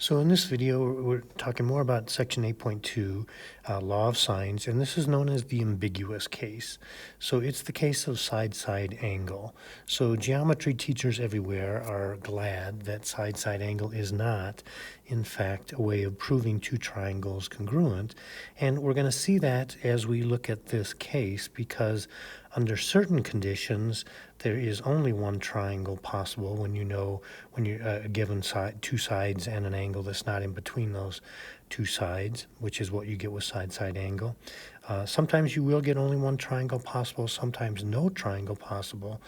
So in this video, we're talking more about Section 8.2, Law of Sines, and this is known as the ambiguous case. So it's the case of side-side angle. So geometry teachers everywhere are glad that side-side angle is not, in fact, a way of proving two triangles congruent. And we're going to see that as we look at this case, because under certain conditions, there is only one triangle possible when you're given two sides and an angle that's not in between those two sides, which is what you get with side-side angle. Sometimes you will get only one triangle possible, sometimes no triangle possible,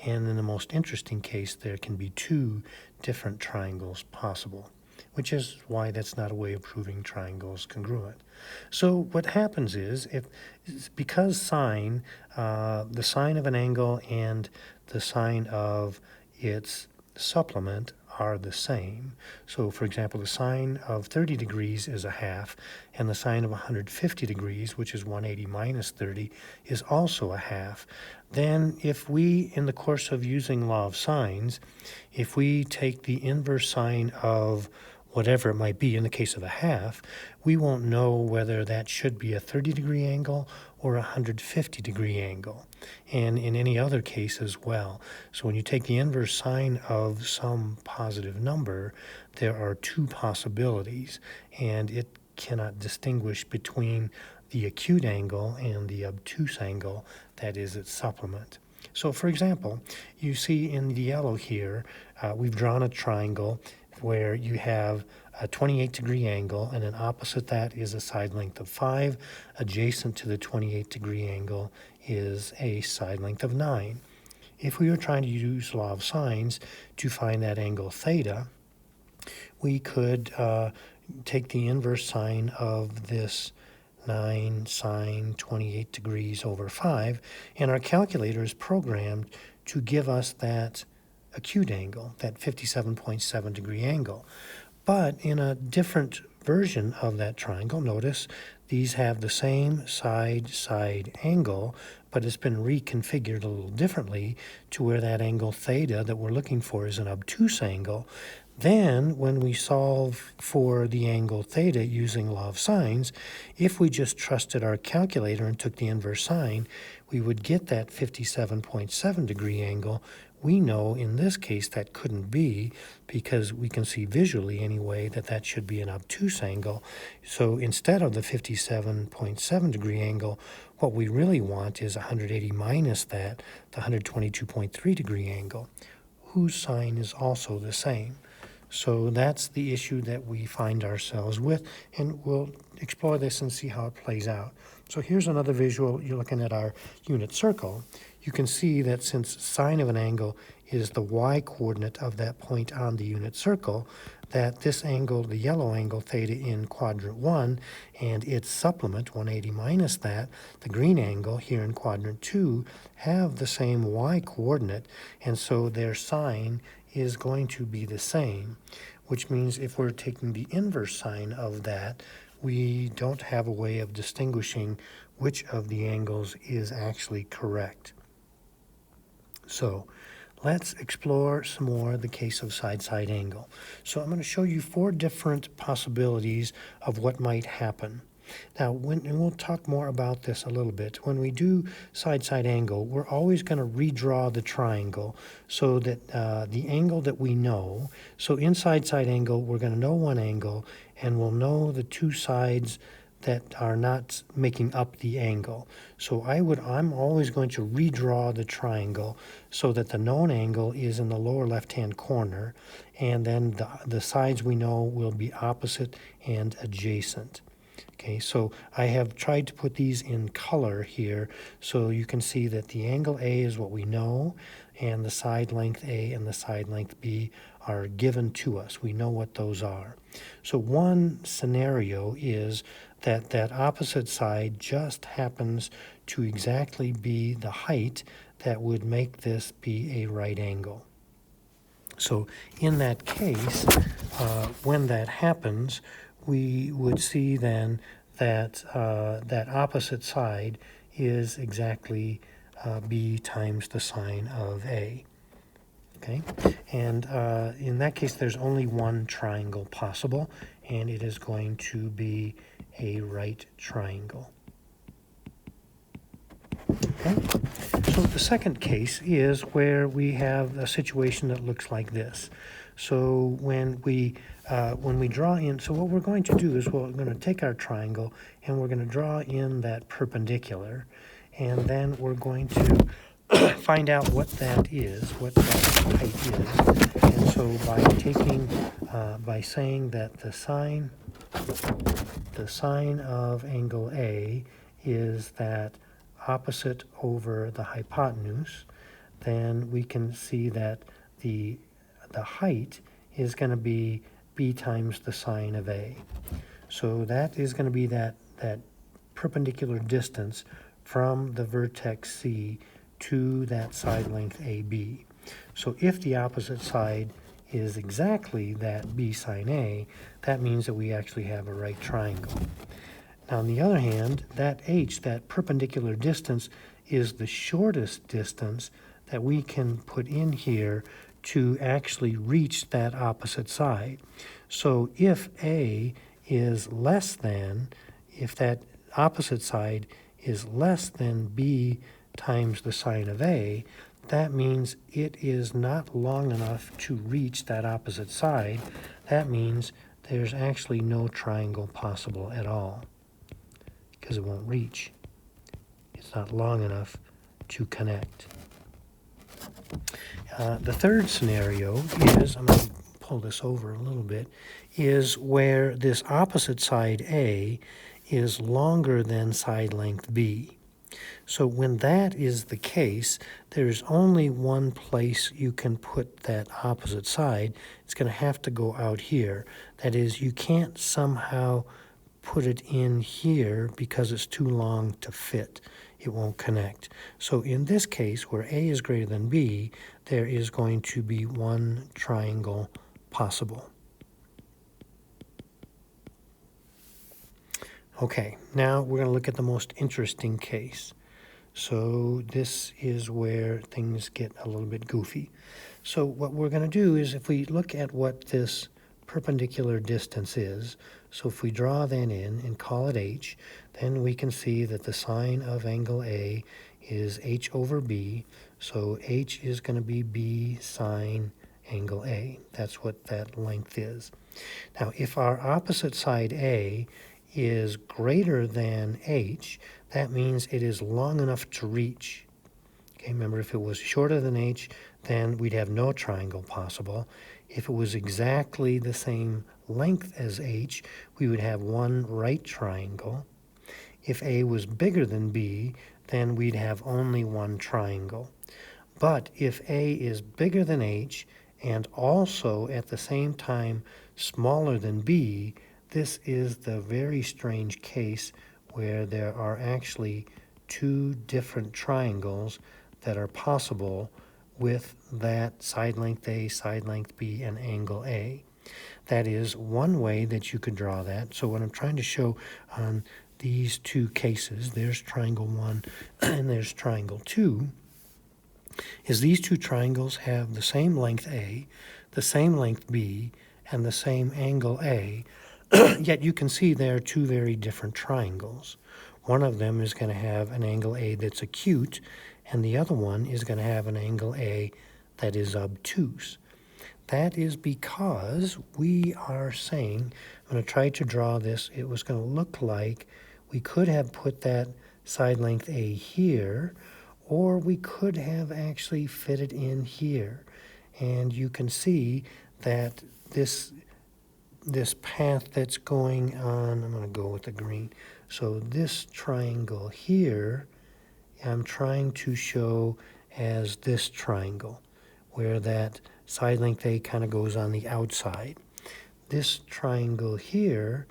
and in the most interesting case, there can be two different triangles possible, which is why that's not a way of proving triangles congruent. So what happens is, because the sine of an angle and the sine of its supplement are the same. So for example, the sine of 30 degrees is a half, and the sine of 150 degrees, which is 180 minus 30, is also a half. Then if we, in the course of using law of sines, if we take the inverse sine of whatever it might be, in the case of a half, we won't know whether that should be a 30-degree angle or a 150-degree angle, and in any other case as well. So when you take the inverse sine of some positive number, there are two possibilities, and it cannot distinguish between the acute angle and the obtuse angle, that is its supplement. So for example, you see in the yellow here, we've drawn a triangle where you have a 28-degree angle, and then opposite that is a side length of 5. Adjacent to the 28-degree angle is a side length of 9. If we were trying to use law of sines to find that angle theta, we could take the inverse sine of this 9 sine 28 degrees over 5, and our calculator is programmed to give us that acute angle, that 57.7 degree angle. But in a different version of that triangle, notice these have the same side-side angle, but it's been reconfigured a little differently to where that angle theta that we're looking for is an obtuse angle. Then, when we solve for the angle theta using law of sines, if we just trusted our calculator and took the inverse sine, we would get that 57.7 degree angle. We know in this case that couldn't be, because we can see visually anyway that that should be an obtuse angle. So instead of the 57.7 degree angle, what we really want is 180 minus that, the 122.3 degree angle, whose sine is also the same. So that's the issue that we find ourselves with, and we'll explore this and see how it plays out. So here's another visual. You're looking at our unit circle. You can see that since sine of an angle is the y-coordinate of that point on the unit circle, that this angle, the yellow angle theta in quadrant 1, and its supplement, 180 minus that, the green angle here in quadrant 2, have the same y-coordinate, and so their sine is going to be the same, which means if we're taking the inverse sine of that, we don't have a way of distinguishing which of the angles is actually correct. So let's explore some more the case of side-side angle. So I'm going to show you 4 different possibilities of what might happen. Now, and we'll talk more about this a little bit. When we do side-side angle, we're always going to redraw the triangle so that the angle that we know, so in side-side angle, we're going to know one angle, and we'll know the two sides that are not making up the angle. So I'm always going to redraw the triangle so that the known angle is in the lower left-hand corner, and then the sides we know will be opposite and adjacent. Okay, so I have tried to put these in color here so you can see that the angle A is what we know, and the side length A and the side length B are given to us. We know what those are. So one scenario is that that opposite side just happens to exactly be the height that would make this be a right angle. So in that case, when that happens, we would see then that that opposite side is exactly B times the sine of A. okay? And in that case, there's only one triangle possible, and it is going to be a right triangle. Okay? So the second case is where we have a situation that looks like this. So when we draw in, so what we're going to do is we're going to take our triangle and we're going to draw in that perpendicular, and then we're going to find out what that is, what that height is. And so by saying that the sine of angle A is that opposite over the hypotenuse, then we can see that the height is going to be b times the sine of A. So that is going to be that perpendicular distance from the vertex C to that side length AB. So if the opposite side is exactly that b sine A, that means that we actually have a right triangle. Now, on the other hand, that h, that perpendicular distance, is the shortest distance that we can put in here to actually reach that opposite side. So if A is less than, if that opposite side is less than b times the sine of A, that means it is not long enough to reach that opposite side. That means there's actually no triangle possible at all, because it won't reach. It's not long enough to connect. The third scenario is, I'm going to pull this over a little bit, is where this opposite side A is longer than side length B. So when that is the case, there's only one place you can put that opposite side. It's going to have to go out here. That is, you can't somehow put it in here because it's too long to fit. It won't connect. So in this case, where A is greater than B, there is going to be one triangle possible. Okay, now we're going to look at the most interesting case. So this is where things get a little bit goofy. So what we're going to do is, if we look at what this perpendicular distance is, so if we draw that in and call it h, then we can see that the sine of angle A is h over b, so h is going to be b sine angle A. That's what that length is. Now, if our opposite side A is greater than h, that means it is long enough to reach. Okay, remember, if it was shorter than h, then we'd have no triangle possible. If it was exactly the same length as h, we would have one right triangle. If A was bigger than B, then we'd have only one triangle. But if A is bigger than h and also at the same time smaller than B, this is the very strange case where there are actually two different triangles that are possible with that side length A, side length B, and angle A. That is one way that you could draw that. So what I'm trying to show on these two cases, there's triangle 1 and there's triangle 2, is these two triangles have the same length A, the same length B, and the same angle A, yet you can see they're two very different triangles. One of them is going to have an angle A that's acute, and the other one is going to have an angle A that is obtuse. That is because we are saying, I'm going to try to draw this, it was going to look like we could have put that side length A here, or we could have actually fit it in here. And you can see that this path that's going on, I'm going to go with the green. So this triangle here, I'm trying to show as this triangle, where that side length A kind of goes on the outside. This triangle here,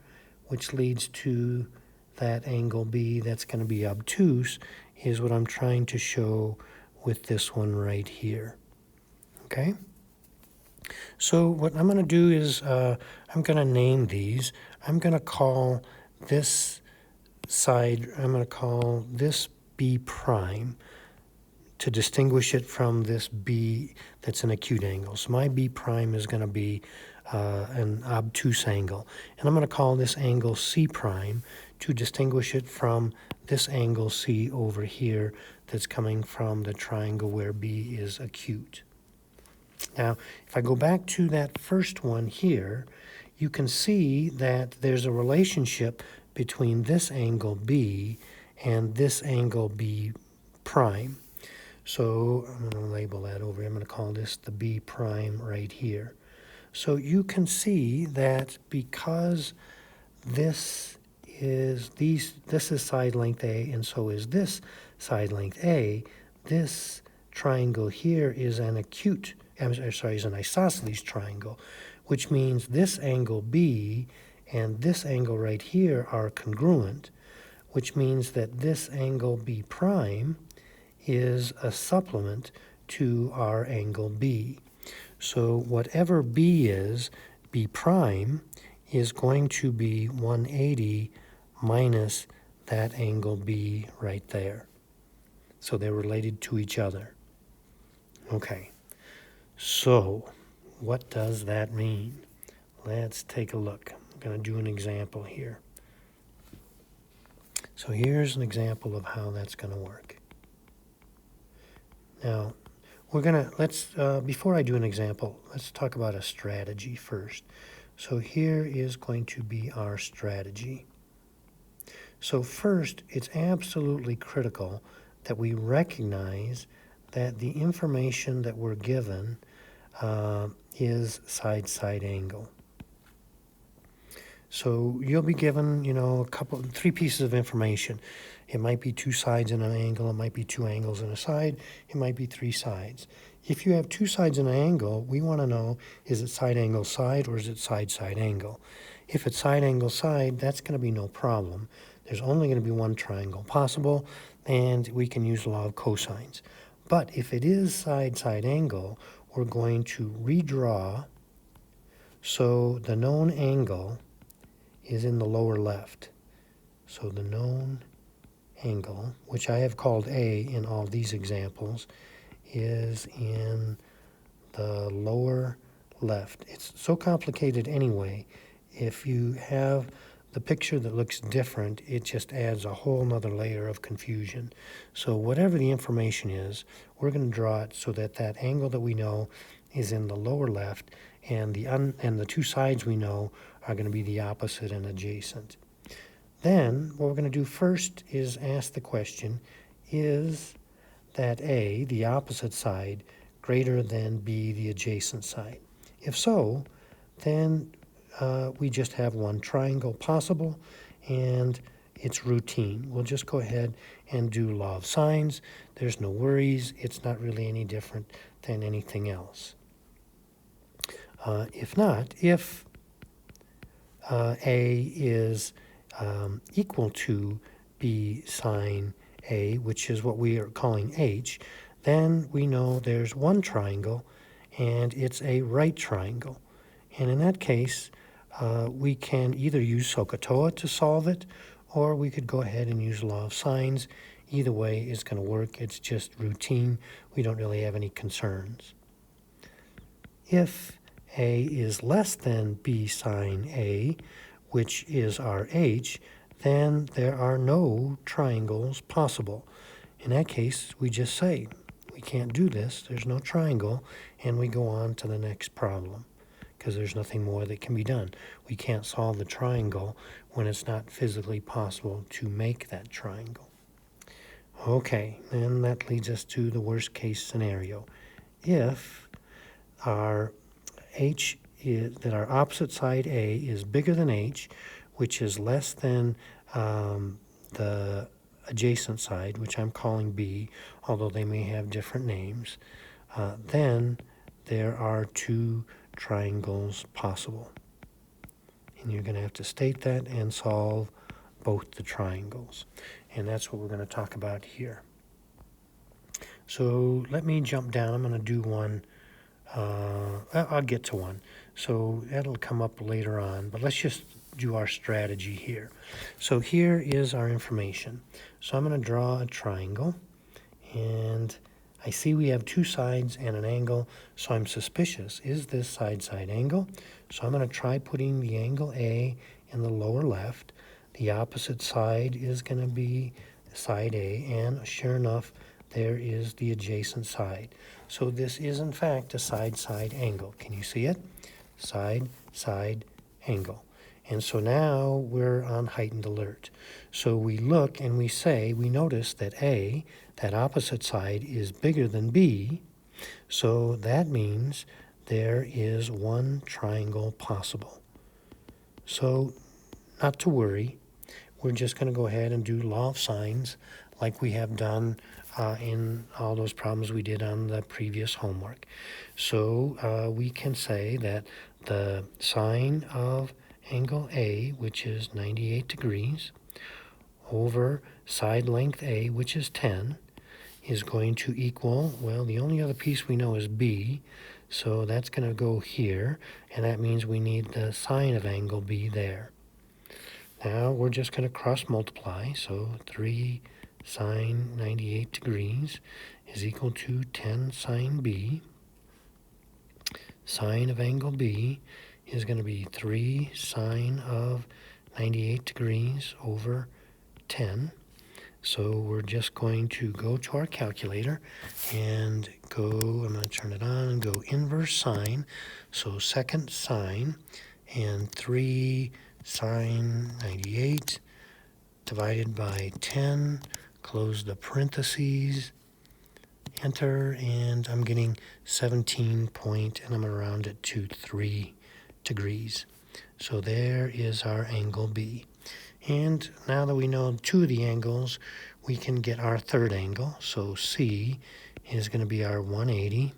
which leads to that angle B that's going to be obtuse, is what I'm trying to show with this one right here. Okay? So what I'm going to do is I'm going to name these. I'm going to call this side, I'm going to call this B prime to distinguish it from this B, that's an acute angle. So my B prime is going to be an obtuse angle. And I'm going to call this angle C prime to distinguish it from this angle C over here that's coming from the triangle where B is acute. Now, if I go back to that first one here, you can see that there's a relationship between this angle B and this angle B prime. So I'm going to label that over here. I'm going to call this the B prime right here. So you can see that because this is side length A and so is this side length A, this triangle here is an acute, is an isosceles triangle, which means this angle B and this angle right here are congruent, which means that this angle B prime is a supplement to our angle B. So whatever B is, B prime is going to be 180 minus that angle B right there. So they're related to each other. Okay, so what does that mean? Let's take a look. I'm going to do an example here. So here's an example of how that's going to work. Now, before I do an example, let's talk about a strategy first. So here is going to be our strategy. So first, it's absolutely critical that we recognize that the information that we're given is side-side angle. So you'll be given, three pieces of information. It might be two sides in an angle, it might be two angles in a side, it might be three sides. If you have two sides in an angle, we want to know, is it side angle side or is it side angle? If it's side angle side, that's going to be no problem. There's only going to be one triangle possible, and we can use the law of cosines. But if it is side angle, we're going to redraw so the known angle is in the lower left. So the known angle, which I have called A in all these examples, is in the lower left. It's so complicated anyway. If you have the picture that looks different, it just adds a whole nother layer of confusion. So whatever the information is, we're going to draw it so that that angle that we know is in the lower left, and the two sides we know are going to be the opposite and adjacent. Then what we're going to do first is ask the question, is that A, the opposite side, greater than B, the adjacent side? If so, then we just have one triangle possible, and it's routine. We'll just go ahead and do law of sines. There's no worries. It's not really any different than anything else. If not, if A is equal to B sine A, which is what we are calling H, then we know there's one triangle, and it's a right triangle. And in that case, we can either use SOHCAHTOA to solve it, or we could go ahead and use law of sines. Either way is going to work. It's just routine. We don't really have any concerns. If A is less than B sine A, which is our H, then there are no triangles possible. In that case, we just say, we can't do this, there's no triangle, and we go on to the next problem, because there's nothing more that can be done. We can't solve the triangle when it's not physically possible to make that triangle. Okay, then that leads us to the worst case scenario. If our H is, that our opposite side A is bigger than H, which is less than the adjacent side, which I'm calling B, although they may have different names, then there are two triangles possible. And you're going to have to state that and solve both the triangles. And that's what we're going to talk about here. So let me jump down. I'm going to do one. I'll get to one. So that'll come up later on. But let's just do our strategy here. So here is our information. So I'm going to draw a triangle. And I see we have two sides and an angle, so I'm suspicious. Is this side-side angle? So I'm going to try putting the angle A in the lower left. The opposite side is going to be side A, and sure enough, there is the adjacent side. So this is, in fact, a side-side angle. Can you see it? Side-side angle. And so now we're on heightened alert. So we look and we say, we notice that A, that opposite side, is bigger than B. So that means there is one triangle possible. So not to worry. We're just going to go ahead and do law of sines like we have done in all those problems we did on the previous homework. So we can say that the sine of angle A, which is 98 degrees, over side length A, which is 10, is going to equal, well, the only other piece we know is B, so that's going to go here, and that means we need the sine of angle B there. Now we're just going to cross multiply, so 3 sine 98 degrees is equal to 10 sine B. Sine of angle B is going to be 3 sine of 98 degrees over 10. So we're just going to go to our calculator and go, I'm going to turn it on and go inverse sine. So second sine, and 3 sine 98 divided by 10, close the parentheses, enter, and I'm getting 17 point, and I'm going to round it to 3 degrees. So there is our angle B. And now that we know two of the angles, we can get our third angle. So C is going to be our 180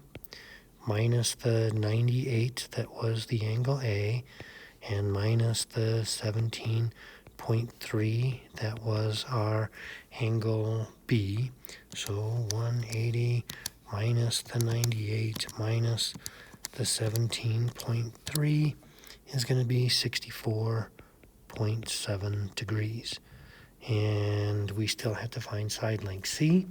minus the 98 that was the angle A, and minus the 17.3 that was our angle B. So 180 minus the 98 minus the 17.3 is going to be 64.7 degrees. And we still have to find side length C.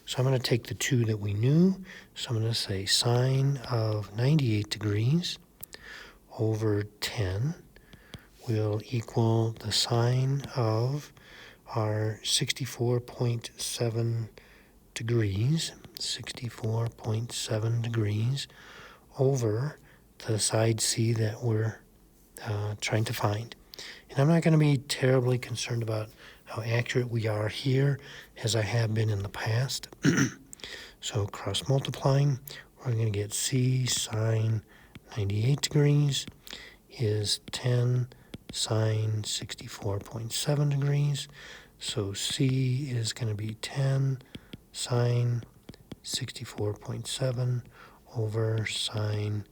So I'm going to take the two that we knew. So I'm going to say sine of 98 degrees over 10 will equal the sine of our 64.7 degrees, 64.7 degrees over the side C that we're trying to find. And I'm not going to be terribly concerned about how accurate we are here as I have been in the past. So cross multiplying, we're going to get C sine 98 degrees is 10 sine 64.7 degrees. So C is going to be 10 sine 64.7 over sine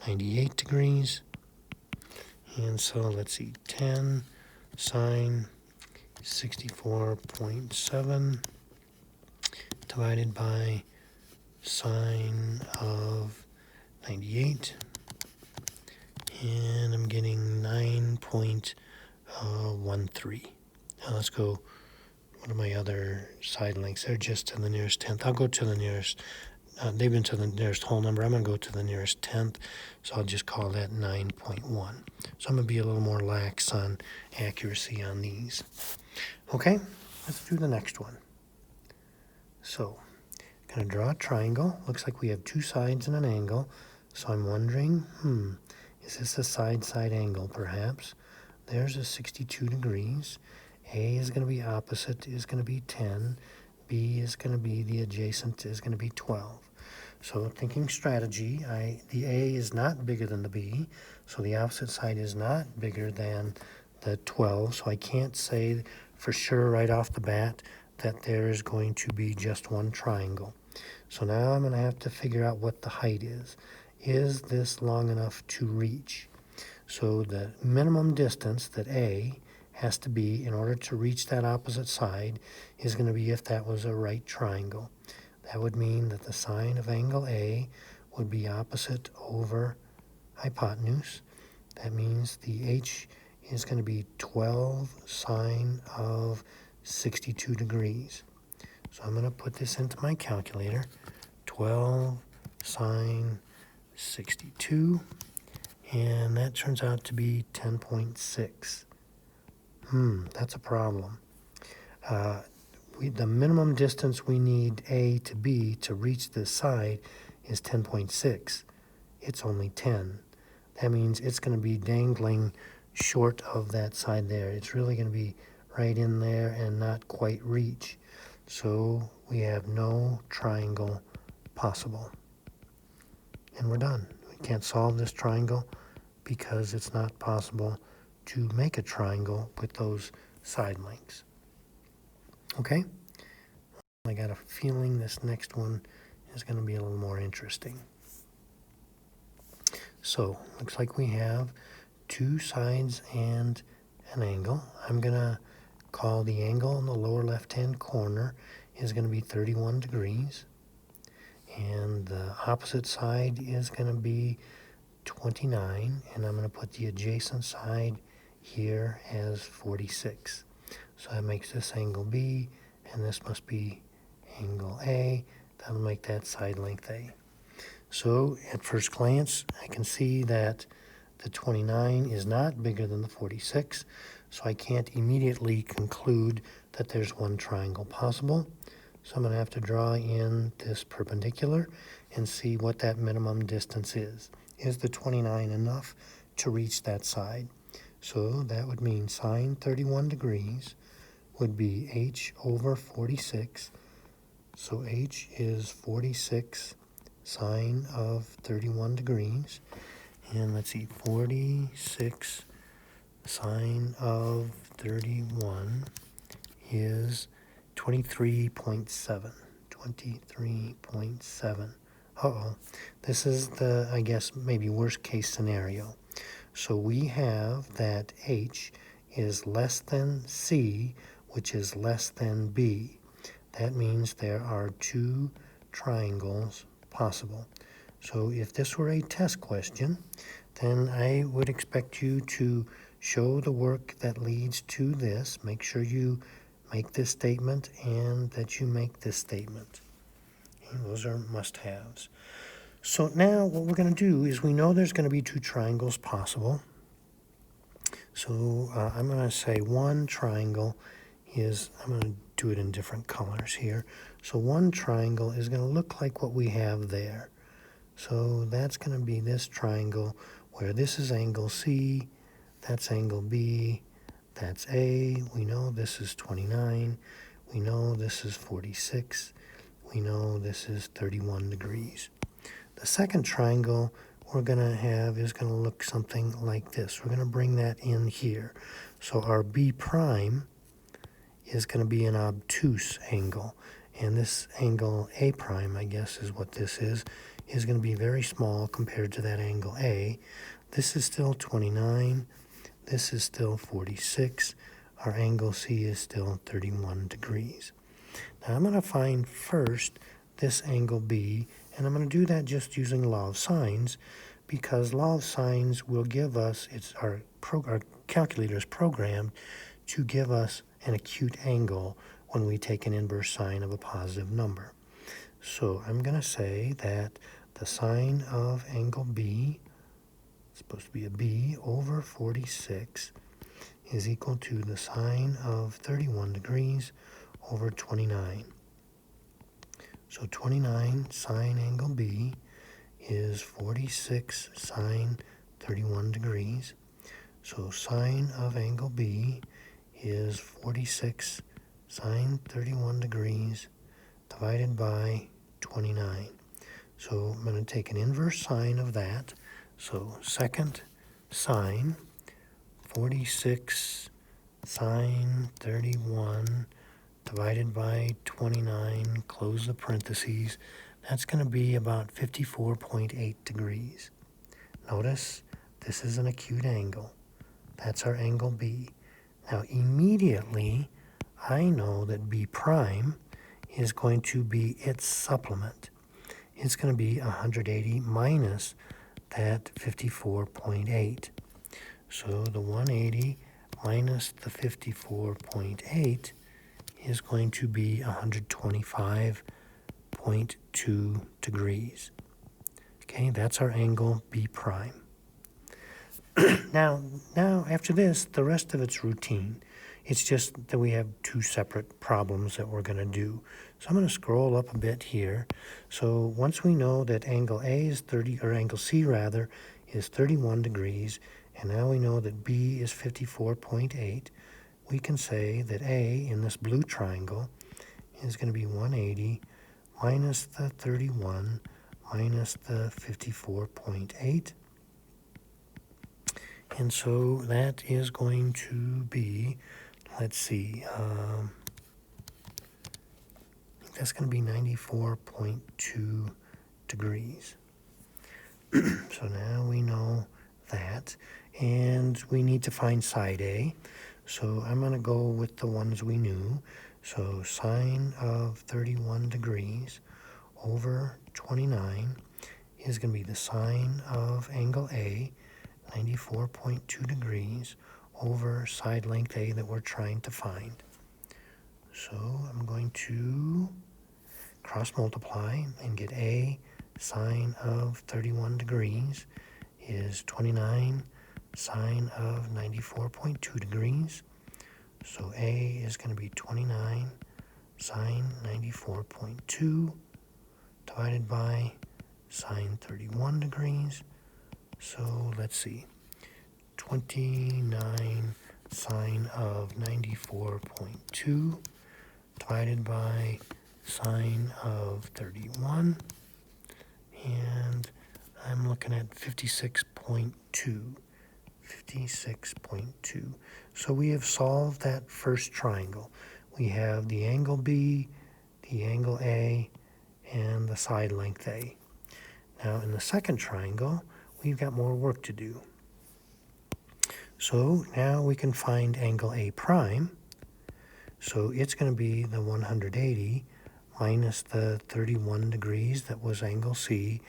98 degrees. And so let's see, 10 sine 64.7 divided by sine of 98. And I'm getting 9.13. Now let's go, what are my other side lengths? They're just to the nearest tenth. I'll go to the nearest, they've been to the nearest whole number. I'm going to go to the nearest tenth, so I'll just call that 9.1. So I'm going to be a little more lax on accuracy on these. Okay, let's do the next one. So, I'm going to draw a triangle. Looks like we have two sides and an angle. So I'm wondering, is this a side-side angle perhaps? There's a 62 degrees. A is going to be opposite, is going to be 10. B is going to be the adjacent, is going to be 12. So thinking strategy, the A is not bigger than the B, so the opposite side is not bigger than the 12. So I can't say for sure right off the bat that there is going to be just one triangle. So now I'm going to have to figure out what the height is. Is this long enough to reach? So the minimum distance that A has to be in order to reach that opposite side is going to be if that was a right triangle. That would mean that the sine of angle A would be opposite over hypotenuse. That means the H is going to be 12 sine of 62 degrees. So I'm going to put this into my calculator. 12 sine 62, and that turns out to be 10.6. That's a problem. The minimum distance we need A to B to reach this side is 10.6. It's only 10. That means it's going to be dangling short of that side there. It's really going to be right in there and not quite reach. So we have no triangle possible. And we're done. We can't solve this triangle because it's not possible to make a triangle with those side lengths. Okay? I got a feeling this next one is going to be a little more interesting. So, looks like we have two sides and an angle. I'm going to call the angle in the lower left-hand corner is going to be 31 degrees. And the opposite side is going to be 29. And I'm going to put the adjacent side here as 46. So that makes this angle B, and this must be angle A. That'll make that side length A. So at first glance, I can see that the 29 is not bigger than the 46, so I can't immediately conclude that there's one triangle possible. So I'm going to have to draw in this perpendicular and see what that minimum distance is. Is the 29 enough to reach that side? So that would mean sine 31 degrees would be h over 46. So h is 46 sine of 31 degrees. And let's see, 46 sine of 31 is 23.7. 23.7. Uh-oh. This is the, I guess, maybe worst case scenario. So we have that h is less than c, which is less than b. That means there are two triangles possible. So if this were a test question, then I would expect you to show the work that leads to this. Make sure you make this statement and that you make this statement. And those are must-haves. So now what we're going to do is we know there's going to be two triangles possible. So I'm going to say one triangle is, I'm going to do it in different colors here. So one triangle is going to look like what we have there. So that's going to be this triangle where this is angle C, that's angle B, that's A. We know this is 29. We know this is 46. We know this is 31 degrees. The second triangle we're going to have is going to look something like this. We're going to bring that in here. So our B prime is going to be an obtuse angle. And this angle A prime, I guess is what this is going to be very small compared to that angle A. This is still 29. This is still 46. Our angle C is still 31 degrees. Now I'm going to find first this angle B, and I'm going to do that just using law of sines, because law of sines will give us, our calculator is programmed to give us an acute angle when we take an inverse sine of a positive number. So I'm going to say that the sine of angle B, it's supposed to be a B, over 46 is equal to the sine of 31 degrees over 29. So 29 sine angle B is 46 sine 31 degrees. So sine of angle B is 46 sine 31 degrees divided by 29. So I'm going to take an inverse sine of that. So second sine 46 sine 31 divided by 29, close the parentheses. That's going to be about 54.8 degrees. Notice this is an acute angle. That's our angle B. Now immediately I know that B prime is going to be its supplement. It's going to be 180 minus that 54.8. So the 180 minus the 54.8 is going to be 125 23.2 degrees. Okay, that's our angle B prime. Now after this, the rest of it's routine. It's just that we have two separate problems that we're going to do. So I'm going to scroll up a bit here. So once we know that angle A is 30, or angle C rather, is 31 degrees, and now we know that B is 54.8, we can say that A in this blue triangle is going to be 180 minus the 31 minus the 54.8. And so that is going to be, let's see, that's going to be 94.2 degrees. So now we know that, and we need to find side A. So I'm going to go with the ones we knew. So sine of 31 degrees over 29 is going to be the sine of angle A, 94.2 degrees, over side length A that we're trying to find. So I'm going to cross multiply and get A sine of 31 degrees is 29 sine of 94.2 degrees. So A is going to be 29 sine 94.2 divided by sine 31 degrees. So let's see, 29 sine of 94.2 divided by sine of 31, and I'm looking at 56.2. 56.2. So we have solved that first triangle. We have the angle B, the angle A, and the side length A. Now in the second triangle, we've got more work to do. So now we can find angle A prime. So it's going to be the 180 minus the 31 degrees that was angle C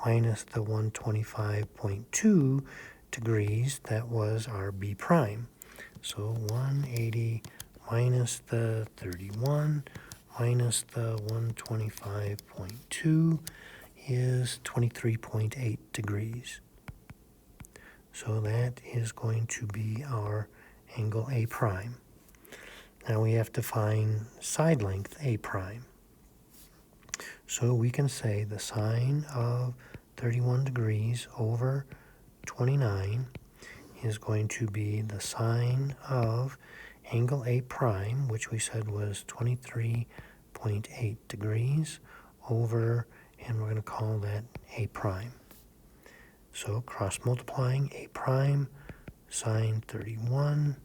minus the 125.2 degrees that was our B prime. So 180 minus the 31 minus the 125.2 is 23.8 degrees. So that is going to be our angle A prime. Now we have to find side length A prime. So we can say the sine of 31 degrees over 29 is going to be the sine of angle A prime, which we said was 23.8 degrees, over, and we're going to call that A prime. So cross multiplying A prime sine 31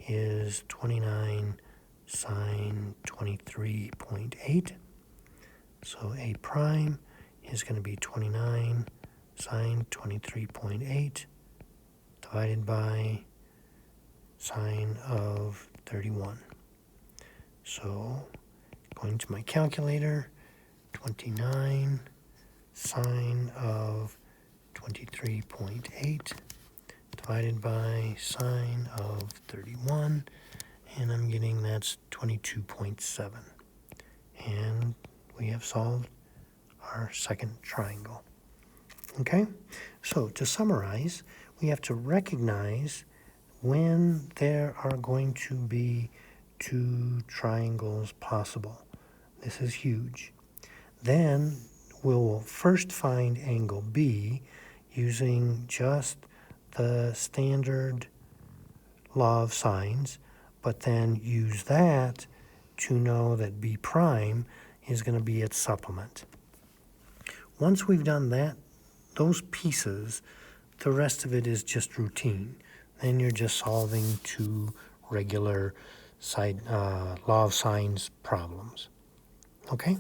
is 29 sine 23.8. So A prime is going to be 29 sine 23.8 divided by sine of 31. So going to my calculator, 29 sine of 23.8 divided by sine of 31, and I'm getting that's 22.7. And we have solved our second triangle. Okay, so to summarize, we have to recognize when there are going to be two triangles possible. This is huge. Then we'll first find angle B using just the standard law of sines, but then use that to know that B prime is going to be its supplement. Once we've done that, those pieces, the rest of it is just routine. Then you're just solving two regular law of sines problems. Okay?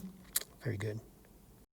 Very good.